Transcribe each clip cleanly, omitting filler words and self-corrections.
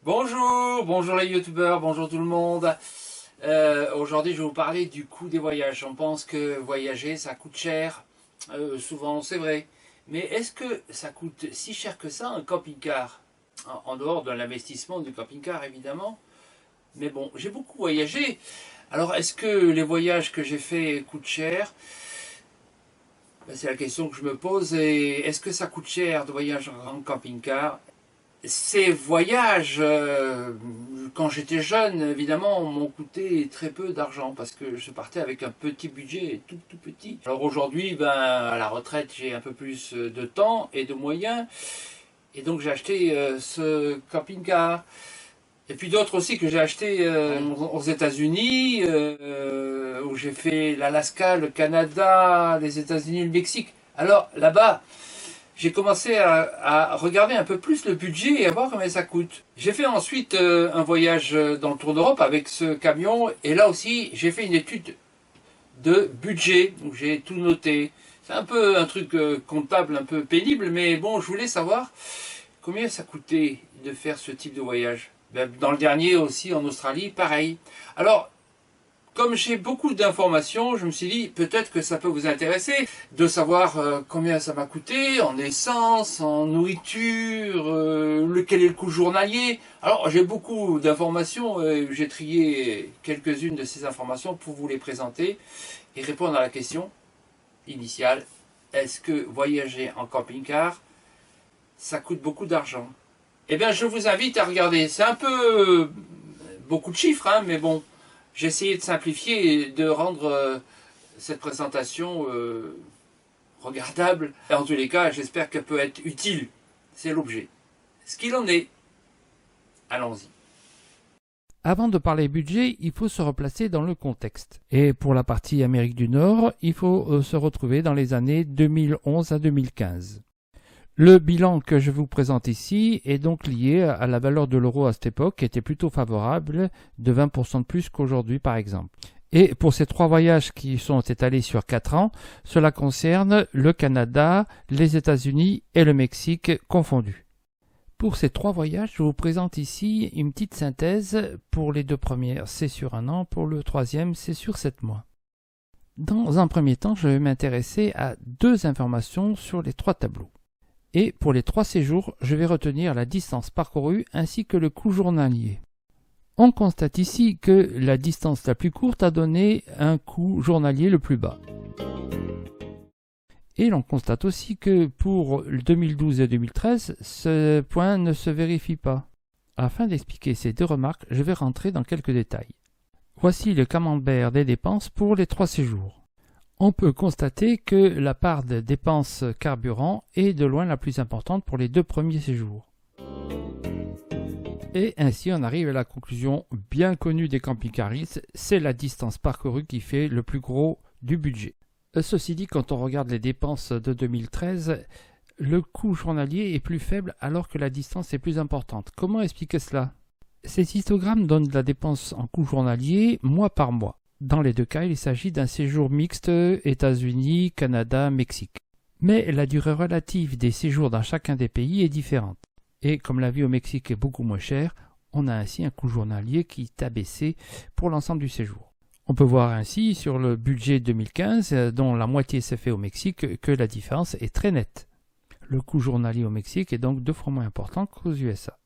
Bonjour les youtubeurs, bonjour tout le monde. Aujourd'hui je vais vous parler du coût des voyages. On pense que voyager ça coûte cher, souvent c'est vrai. Mais est-ce que ça coûte si cher que ça un camping-car? En dehors de l'investissement du camping-car évidemment. Mais bon, j'ai beaucoup voyagé. Alors est-ce que les voyages que j'ai faits coûtent cher? C'est la question que je me pose. Et est-ce que ça coûte cher de voyager en camping-car? Ces voyages, quand j'étais jeune, évidemment, m'ont coûté très peu d'argent parce que je partais avec un petit budget, tout petit. Alors aujourd'hui, à la retraite, j'ai un peu plus de temps et de moyens. Et donc j'ai acheté ce camping-car. Et puis d'autres aussi que j'ai acheté aux États-Unis, où j'ai fait l'Alaska, le Canada, les États-Unis, le Mexique. Alors là-bas, j'ai commencé à regarder un peu plus le budget et à voir combien ça coûte. J'ai fait ensuite un voyage dans le Tour d'Europe avec ce camion et là aussi j'ai fait une étude de budget où j'ai tout noté. C'est un peu un truc comptable un peu pénible, mais bon, je voulais savoir combien ça coûtait de faire ce type de voyage. Dans le dernier aussi en Australie, pareil. Alors, comme j'ai beaucoup d'informations, je me suis dit peut-être que ça peut vous intéresser de savoir combien ça m'a coûté en essence, en nourriture, quel est le coût journalier. Alors j'ai beaucoup d'informations, j'ai trié quelques-unes de ces informations pour vous les présenter et répondre à la question initiale. Est-ce que voyager en camping-car, ça coûte beaucoup d'argent? Eh bien je vous invite à regarder, c'est un peu beaucoup de chiffres, hein, mais bon. J'ai essayé de simplifier et de rendre cette présentation regardable. Et en tous les cas, j'espère qu'elle peut être utile. C'est l'objet. Ce qu'il en est. Allons-y. Avant de parler budget, il faut se replacer dans le contexte. Et pour la partie Amérique du Nord, il faut se retrouver dans les années 2011 à 2015. Le bilan que je vous présente ici est donc lié à la valeur de l'euro à cette époque qui était plutôt favorable, de 20% de plus qu'aujourd'hui par exemple. Et pour ces 3 voyages qui sont étalés sur 4 ans, cela concerne le Canada, les États-Unis et le Mexique confondus. Pour ces 3 voyages, je vous présente ici une petite synthèse. Pour les 2 premières, c'est sur 1 an, pour le 3e, c'est sur 7 mois. Dans un premier temps, je vais m'intéresser à 2 informations sur les 3 tableaux. Et pour les 3 séjours, je vais retenir la distance parcourue ainsi que le coût journalier. On constate ici que la distance la plus courte a donné un coût journalier le plus bas. Et l'on constate aussi que pour 2012 et 2013, ce point ne se vérifie pas. Afin d'expliquer ces 2 remarques, je vais rentrer dans quelques détails. Voici le camembert des dépenses pour les 3 séjours. On peut constater que la part de dépenses carburant est de loin la plus importante pour les 2 premiers séjours. Et ainsi on arrive à la conclusion bien connue des camping-caristes, c'est la distance parcourue qui fait le plus gros du budget. Ceci dit, quand on regarde les dépenses de 2013, le coût journalier est plus faible alors que la distance est plus importante. Comment expliquer cela? Ces histogrammes donnent la dépense en coût journalier mois par mois. Dans les 2 cas, il s'agit d'un séjour mixte États-Unis, Canada, Mexique. Mais la durée relative des séjours dans chacun des pays est différente. Et comme la vie au Mexique est beaucoup moins chère, on a ainsi un coût journalier qui est abaissé pour l'ensemble du séjour. On peut voir ainsi sur le budget 2015, dont la moitié s'est fait au Mexique, que la différence est très nette. Le coût journalier au Mexique est donc 2 fois moins important qu'aux USA.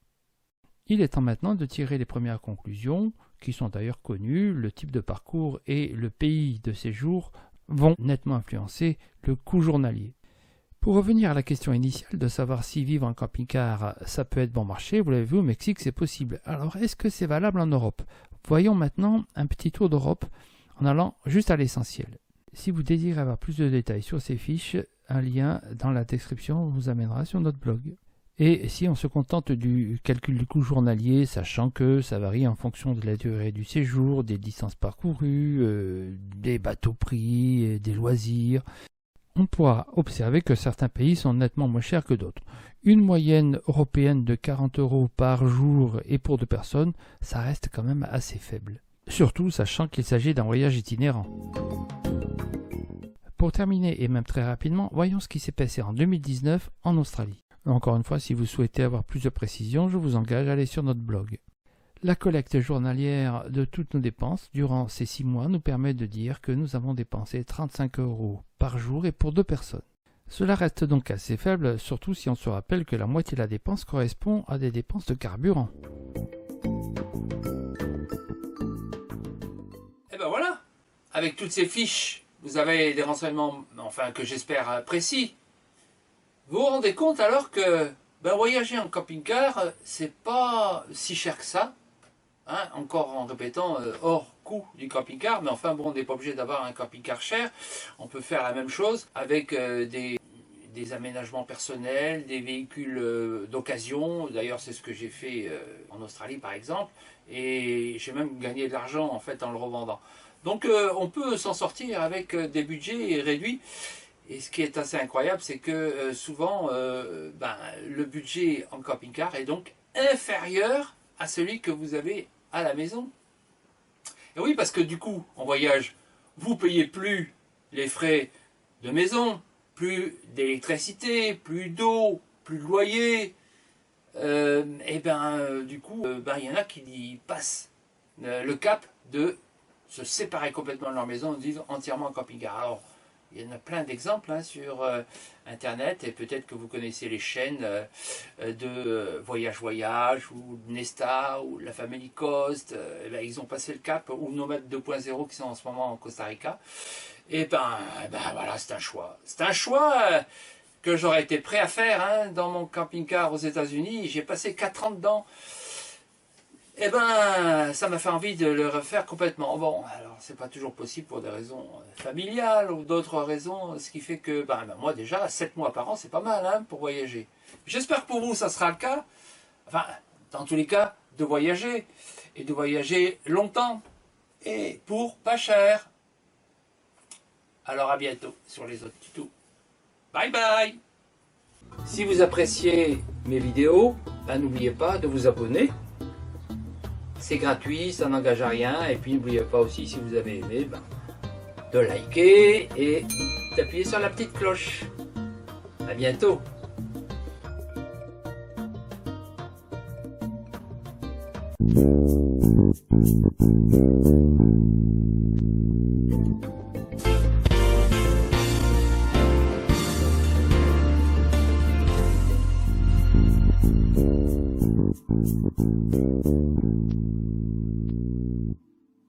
Il est temps maintenant de tirer les premières conclusions, qui sont d'ailleurs connues. Le type de parcours et le pays de séjour vont nettement influencer le coût journalier. Pour revenir à la question initiale de savoir si vivre en camping-car ça peut être bon marché, vous l'avez vu au Mexique c'est possible. Alors est-ce que c'est valable en Europe? Voyons maintenant un petit tour d'Europe en allant juste à l'essentiel. Si vous désirez avoir plus de détails sur ces fiches, un lien dans la description vous amènera sur notre blog. Et si on se contente du calcul du coût journalier, sachant que ça varie en fonction de la durée du séjour, des distances parcourues, des bateaux pris, des loisirs, on pourra observer que certains pays sont nettement moins chers que d'autres. Une moyenne européenne de 40 € par jour et pour 2 personnes, ça reste quand même assez faible. Surtout sachant qu'il s'agit d'un voyage itinérant. Pour terminer, et même très rapidement, voyons ce qui s'est passé en 2019 en Australie. Encore une fois, si vous souhaitez avoir plus de précisions, je vous engage à aller sur notre blog. La collecte journalière de toutes nos dépenses durant ces 6 mois nous permet de dire que nous avons dépensé 35 € par jour et pour 2 personnes. Cela reste donc assez faible, surtout si on se rappelle que la moitié de la dépense correspond à des dépenses de carburant. Et ben voilà, avec toutes ces fiches, vous avez des renseignements, enfin que j'espère précis. Vous vous rendez compte alors que voyager en camping-car, c'est pas si cher que ça. Hein, encore en répétant, hors coût du camping-car, mais enfin bon, on n'est pas obligé d'avoir un camping-car cher. On peut faire la même chose avec des aménagements personnels, des véhicules d'occasion. D'ailleurs, c'est ce que j'ai fait en Australie par exemple, et j'ai même gagné de l'argent en fait en le revendant. Donc on peut s'en sortir avec des budgets réduits. Et ce qui est assez incroyable, c'est que souvent, le budget en camping-car est donc inférieur à celui que vous avez à la maison. Et oui, parce que du coup, en voyage, vous ne payez plus les frais de maison, plus d'électricité, plus d'eau, plus de loyer. Du coup, il y en a qui passent le cap de se séparer complètement de leur maison, de vivre entièrement en camping-car. Alors, il y en a plein d'exemples sur Internet, et peut-être que vous connaissez les chaînes de Voyage ou Nesta ou la Family Coast. Ils ont passé le cap, ou Nomade 2.0 qui sont en ce moment en Costa Rica. Et voilà, c'est un choix. C'est un choix que j'aurais été prêt à faire dans mon camping-car aux États-Unis. J'ai passé 4 ans dedans. Ça m'a fait envie de le refaire complètement. Bon, alors c'est pas toujours possible pour des raisons familiales ou d'autres raisons, ce qui fait que, moi déjà, 7 mois par an, c'est pas mal pour voyager. J'espère que pour vous, ça sera le cas. Enfin, dans tous les cas, de voyager, et de voyager longtemps, et pour pas cher. Alors à bientôt sur les autres tutos. Bye bye! Si vous appréciez mes vidéos, n'oubliez pas de vous abonner. C'est gratuit, ça n'engage à rien. Et puis n'oubliez pas aussi, si vous avez aimé, de liker et d'appuyer sur la petite cloche. À bientôt.